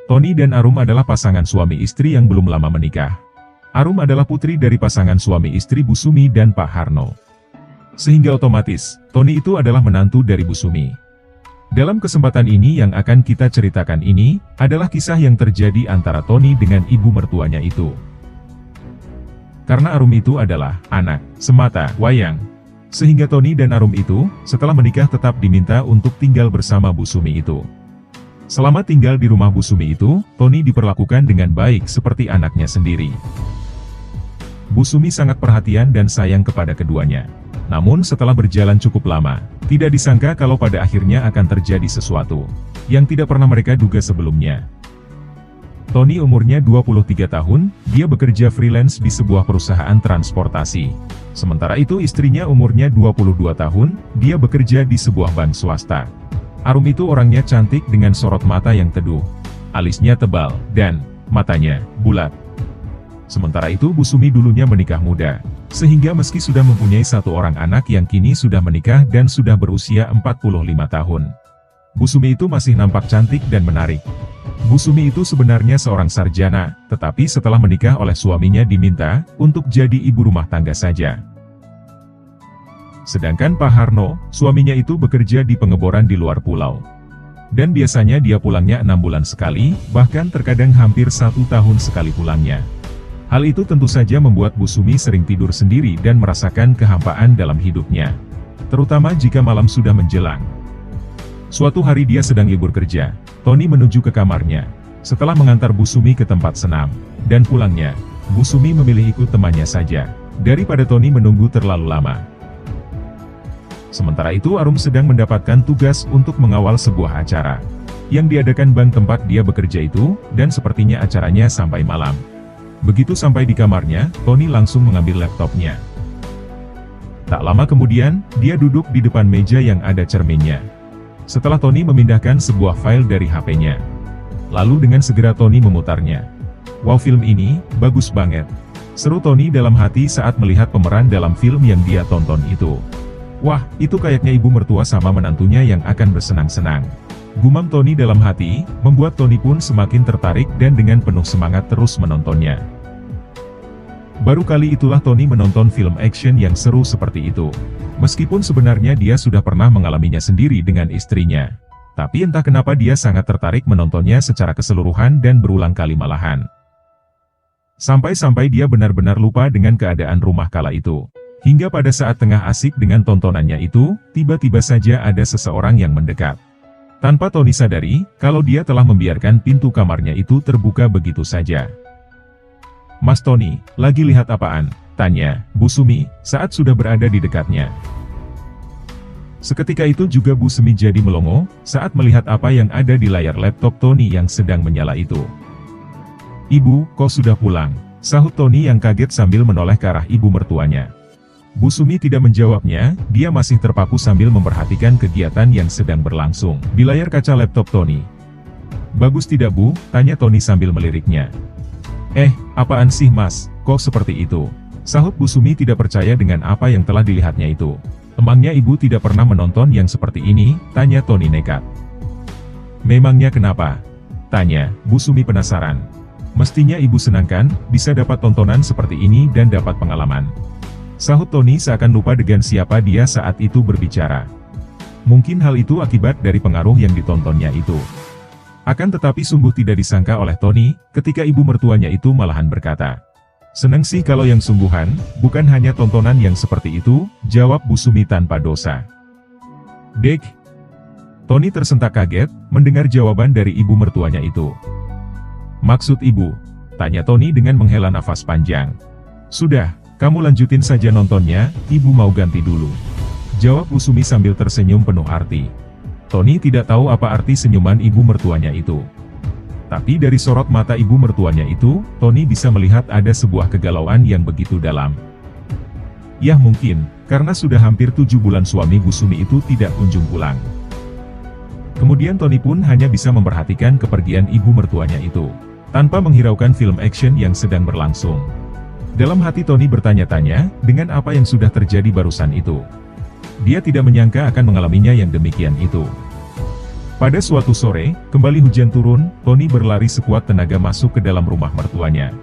Tony dan Arum adalah pasangan suami istri yang belum lama menikah. Arum adalah putri dari pasangan suami istri Bu Sumi dan Pak Harno. Sehingga otomatis, Tony itu adalah menantu dari Bu Sumi. Dalam kesempatan ini yang akan kita ceritakan ini, adalah kisah yang terjadi antara Tony dengan ibu mertuanya itu. Karena Arum itu adalah anak semata wayang. Sehingga Tony dan Arum itu, setelah menikah tetap diminta untuk tinggal bersama Bu Sumi itu. Selama tinggal di rumah Bu Sumi itu, Tony diperlakukan dengan baik seperti anaknya sendiri. Bu Sumi sangat perhatian dan sayang kepada keduanya. Namun setelah berjalan cukup lama, tidak disangka kalau pada akhirnya akan terjadi sesuatu yang tidak pernah mereka duga sebelumnya. Tony umurnya 23 tahun, dia bekerja freelance di sebuah perusahaan transportasi. Sementara itu istrinya umurnya 22 tahun, dia bekerja di sebuah bank swasta. Arum itu orangnya cantik dengan sorot mata yang teduh, alisnya tebal, dan matanya bulat. Sementara itu Bu Sumi dulunya menikah muda, sehingga meski sudah mempunyai satu orang anak yang kini sudah menikah dan sudah berusia 45 tahun. Bu Sumi itu masih nampak cantik dan menarik. Bu Sumi itu sebenarnya seorang sarjana, tetapi setelah menikah oleh suaminya diminta untuk jadi ibu rumah tangga saja. Sedangkan Pak Harno, suaminya itu bekerja di pengeboran di luar pulau. Dan biasanya dia pulangnya 6 bulan sekali, bahkan terkadang hampir 1 tahun sekali pulangnya. Hal itu tentu saja membuat Bu Sumi sering tidur sendiri dan merasakan kehampaan dalam hidupnya. Terutama jika malam sudah menjelang. Suatu hari dia sedang libur kerja, Tony menuju ke kamarnya. Setelah mengantar Bu Sumi ke tempat senam, dan pulangnya, Bu Sumi memilih ikut temannya saja, daripada Tony menunggu terlalu lama. Sementara itu Arum sedang mendapatkan tugas untuk mengawal sebuah acara yang diadakan bank tempat dia bekerja itu, dan sepertinya acaranya sampai malam. Begitu sampai di kamarnya, Tony langsung mengambil laptopnya. Tak lama kemudian, dia duduk di depan meja yang ada cerminnya. Setelah Tony memindahkan sebuah file dari HP-nya. Lalu dengan segera Tony memutarnya. "Wow, film ini bagus banget," seru Tony dalam hati saat melihat pemeran dalam film yang dia tonton itu. "Wah, itu kayaknya ibu mertua sama menantunya yang akan bersenang-senang," gumam Tony dalam hati, membuat Tony pun semakin tertarik dan dengan penuh semangat terus menontonnya. Baru kali itulah Tony menonton film action yang seru seperti itu. Meskipun sebenarnya dia sudah pernah mengalaminya sendiri dengan istrinya. Tapi entah kenapa dia sangat tertarik menontonnya secara keseluruhan dan berulang kali malahan. Sampai-sampai dia benar-benar lupa dengan keadaan rumah kala itu. Hingga pada saat tengah asik dengan tontonannya itu, tiba-tiba saja ada seseorang yang mendekat. Tanpa Tony sadari, kalau dia telah membiarkan pintu kamarnya itu terbuka begitu saja. "Mas Tony, lagi lihat apaan?" tanya Bu Sumi, saat sudah berada di dekatnya. Seketika itu juga Bu Sumi jadi melongo, saat melihat apa yang ada di layar laptop Tony yang sedang menyala itu. "Ibu, kok sudah pulang?" sahut Tony yang kaget sambil menoleh ke arah ibu mertuanya. Bu Sumi tidak menjawabnya, dia masih terpaku sambil memperhatikan kegiatan yang sedang berlangsung di layar kaca laptop Tony. "Bagus tidak Bu?" tanya Tony sambil meliriknya. Apaan sih Mas, kok seperti itu?" sahut Bu Sumi tidak percaya dengan apa yang telah dilihatnya itu. "Emangnya ibu tidak pernah menonton yang seperti ini?" tanya Tony nekat. "Memangnya kenapa?" tanya Bu Sumi penasaran. "Mestinya ibu senangkan, bisa dapat tontonan seperti ini dan dapat pengalaman," sahut Tony seakan lupa dengan siapa dia saat itu berbicara. Mungkin hal itu akibat dari pengaruh yang ditontonnya itu. Akan tetapi sungguh tidak disangka oleh Tony, ketika ibu mertuanya itu malahan berkata, "Seneng sih kalau yang sungguhan, bukan hanya tontonan yang seperti itu," jawab Bu Sumi tanpa dosa. "Dek." Tony tersentak kaget, mendengar jawaban dari ibu mertuanya itu. "Maksud ibu?" tanya Tony dengan menghela nafas panjang. "Sudah, kamu lanjutin saja nontonnya, ibu mau ganti dulu," jawab Bu Sumi sambil tersenyum penuh arti. Tony tidak tahu apa arti senyuman ibu mertuanya itu. Tapi dari sorot mata ibu mertuanya itu, Tony bisa melihat ada sebuah kegalauan yang begitu dalam. Ya mungkin, karena sudah hampir 7 bulan suami Bu Sumi itu tidak kunjung pulang. Kemudian Tony pun hanya bisa memperhatikan kepergian ibu mertuanya itu, tanpa menghiraukan film action yang sedang berlangsung. Dalam hati Tony bertanya-tanya, dengan apa yang sudah terjadi barusan itu. Dia tidak menyangka akan mengalaminya yang demikian itu. Pada suatu sore, kembali hujan turun, Tony berlari sekuat tenaga masuk ke dalam rumah mertuanya.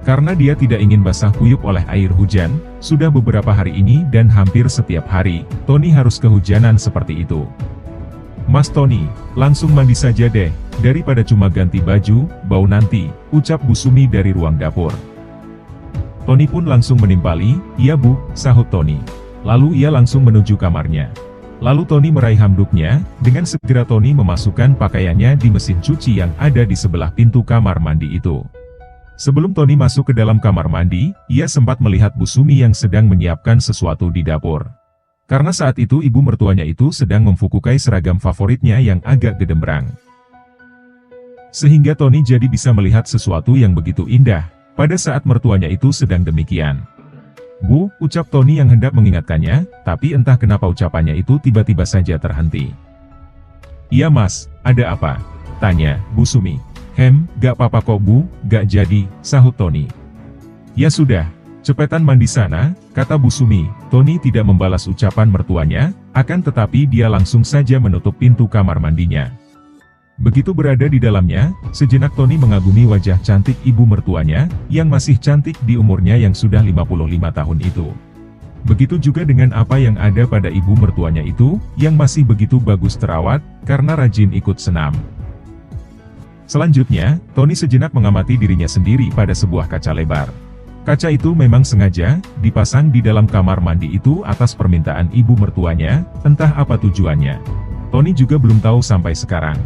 Karena dia tidak ingin basah kuyup oleh air hujan, sudah beberapa hari ini dan hampir setiap hari, Tony harus kehujanan seperti itu. "Mas Tony, langsung mandi saja deh, daripada cuma ganti baju, bau nanti," ucap Bu Sumi dari ruang dapur. Tony pun langsung menimpali, "Iya Bu," sahut Tony. Lalu ia langsung menuju kamarnya. Lalu Tony meraih handuknya, dengan segera Tony memasukkan pakaiannya di mesin cuci yang ada di sebelah pintu kamar mandi itu. Sebelum Tony masuk ke dalam kamar mandi, ia sempat melihat Bu Sumi yang sedang menyiapkan sesuatu di dapur. Karena saat itu ibu mertuanya itu sedang memfukukai seragam favoritnya yang agak gedembrang. Sehingga Tony jadi bisa melihat sesuatu yang begitu indah, pada saat mertuanya itu sedang demikian. "Bu," ucap Tony yang hendak mengingatkannya, tapi entah kenapa ucapannya itu tiba-tiba saja terhenti. "Iya Mas, ada apa?" tanya Bu Sumi. Gak apa-apa kok Bu, gak jadi," sahut Tony. "Ya sudah, cepetan mandi sana," kata Bu Sumi. Tony tidak membalas ucapan mertuanya, akan tetapi dia langsung saja menutup pintu kamar mandinya. Begitu berada di dalamnya, sejenak Tony mengagumi wajah cantik ibu mertuanya, yang masih cantik di umurnya yang sudah 55 tahun itu. Begitu juga dengan apa yang ada pada ibu mertuanya itu, yang masih begitu bagus terawat, karena rajin ikut senam. Selanjutnya, Tony sejenak mengamati dirinya sendiri pada sebuah kaca lebar. Kaca itu memang sengaja dipasang di dalam kamar mandi itu atas permintaan ibu mertuanya, entah apa tujuannya. Tony juga belum tahu sampai sekarang.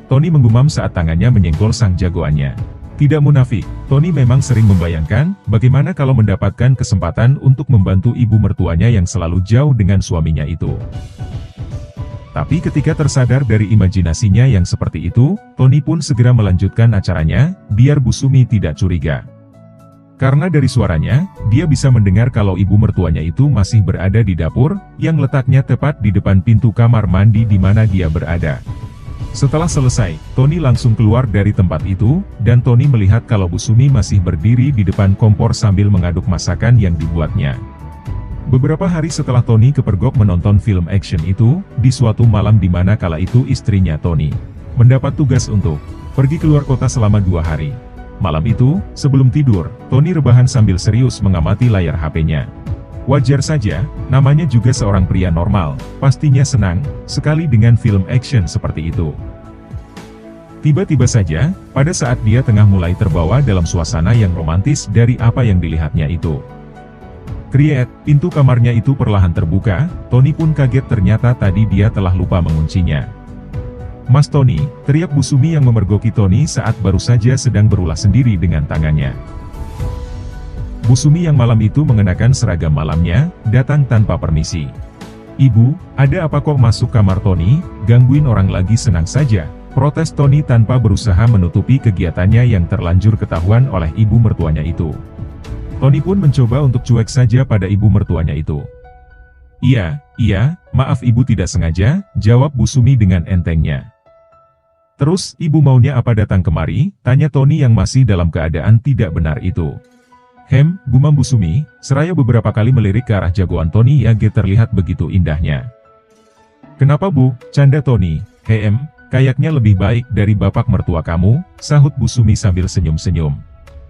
Tony menggumam saat tangannya menyenggol sang jagoannya. Tidak munafik, Tony memang sering membayangkan, bagaimana kalau mendapatkan kesempatan untuk membantu ibu mertuanya yang selalu jauh dengan suaminya itu. Tapi ketika tersadar dari imajinasinya yang seperti itu, Tony pun segera melanjutkan acaranya, biar Bu Sumi tidak curiga. Karena dari suaranya, dia bisa mendengar kalau ibu mertuanya itu masih berada di dapur, yang letaknya tepat di depan pintu kamar mandi di mana dia berada. Setelah selesai, Tony langsung keluar dari tempat itu, dan Tony melihat kalau Bu Sumi masih berdiri di depan kompor sambil mengaduk masakan yang dibuatnya. Beberapa hari setelah Tony kepergok menonton film action itu, di suatu malam di mana kala itu istrinya Tony mendapat tugas untuk pergi keluar kota selama 2 hari. Malam itu, sebelum tidur, Tony rebahan sambil serius mengamati layar HP-nya. Wajar saja, namanya juga seorang pria normal, pastinya senang sekali dengan film action seperti itu. Tiba-tiba saja, pada saat dia tengah mulai terbawa dalam suasana yang romantis dari apa yang dilihatnya itu. Kriet, pintu kamarnya itu perlahan terbuka, Tony pun kaget ternyata tadi dia telah lupa menguncinya. "Mas Tony," teriak Bu Sumi yang memergoki Tony saat baru saja sedang berulah sendiri dengan tangannya. Bu Sumi yang malam itu mengenakan seragam malamnya, datang tanpa permisi. "Ibu, ada apa kok masuk kamar Tony, gangguin orang lagi senang saja," protes Tony tanpa berusaha menutupi kegiatannya yang terlanjur ketahuan oleh ibu mertuanya itu. Tony pun mencoba untuk cuek saja pada ibu mertuanya itu. Iya, maaf ibu tidak sengaja," jawab Bu Sumi dengan entengnya. "Terus, ibu maunya apa datang kemari?" tanya Tony yang masih dalam keadaan tidak benar itu. Gumam Bu Sumi, seraya beberapa kali melirik ke arah jagoan Tony yang terlihat begitu indahnya. "Kenapa Bu?" canda Tony. Kayaknya lebih baik dari bapak mertua kamu," sahut Bu Sumi sambil senyum-senyum.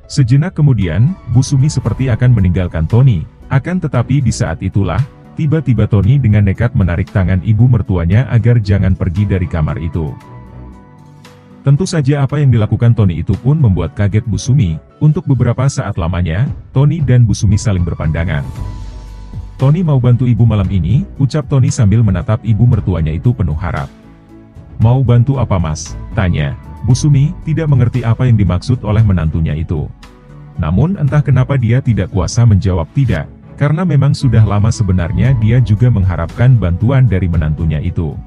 Sejenak kemudian, Bu Sumi seperti akan meninggalkan Tony, akan tetapi di saat itulah, tiba-tiba Tony dengan nekat menarik tangan ibu mertuanya agar jangan pergi dari kamar itu. Tentu saja apa yang dilakukan Tony itu pun membuat kaget Bu Sumi. Untuk beberapa saat lamanya, Tony dan Bu Sumi saling berpandangan. "Tony mau bantu ibu malam ini," ucap Tony sambil menatap ibu mertuanya itu penuh harap. "Mau bantu apa Mas?" tanya. Bu Sumi tidak mengerti apa yang dimaksud oleh menantunya itu. Namun entah kenapa dia tidak kuasa menjawab tidak, karena memang sudah lama sebenarnya dia juga mengharapkan bantuan dari menantunya itu.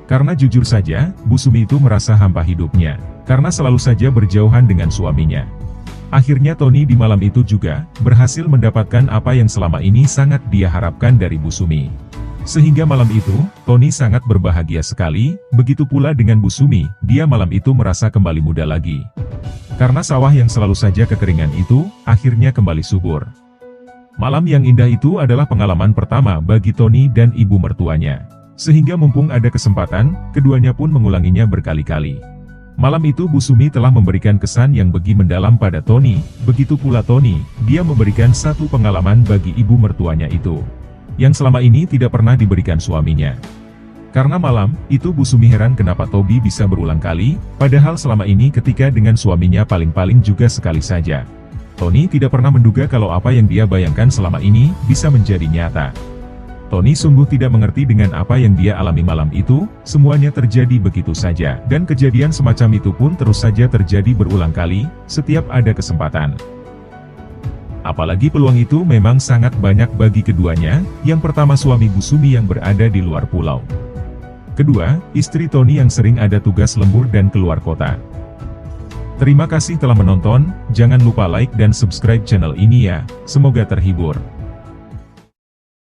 Karena jujur saja, Bu Sumi itu merasa hampa hidupnya, karena selalu saja berjauhan dengan suaminya. Akhirnya Tony di malam itu juga, berhasil mendapatkan apa yang selama ini sangat dia harapkan dari Bu Sumi. Sehingga malam itu, Tony sangat berbahagia sekali, begitu pula dengan Bu Sumi, dia malam itu merasa kembali muda lagi. Karena sawah yang selalu saja kekeringan itu, akhirnya kembali subur. Malam yang indah itu adalah pengalaman pertama bagi Tony dan ibu mertuanya. Sehingga mumpung ada kesempatan, keduanya pun mengulanginya berkali-kali. Malam itu Bu Sumi telah memberikan kesan yang begitu mendalam pada Tony, begitu pula Tony, dia memberikan satu pengalaman bagi ibu mertuanya itu, yang selama ini tidak pernah diberikan suaminya. Karena malam itu Bu Sumi heran kenapa Toby bisa berulang kali, padahal selama ini ketika dengan suaminya paling-paling juga sekali saja. Tony tidak pernah menduga kalau apa yang dia bayangkan selama ini, bisa menjadi nyata. Tony sungguh tidak mengerti dengan apa yang dia alami malam itu, semuanya terjadi begitu saja, dan kejadian semacam itu pun terus saja terjadi berulang kali, setiap ada kesempatan. Apalagi peluang itu memang sangat banyak bagi keduanya, yang pertama suami Bu Sumi yang berada di luar pulau. Kedua, istri Tony yang sering ada tugas lembur dan keluar kota. Terima kasih telah menonton, jangan lupa like dan subscribe channel ini ya, semoga terhibur.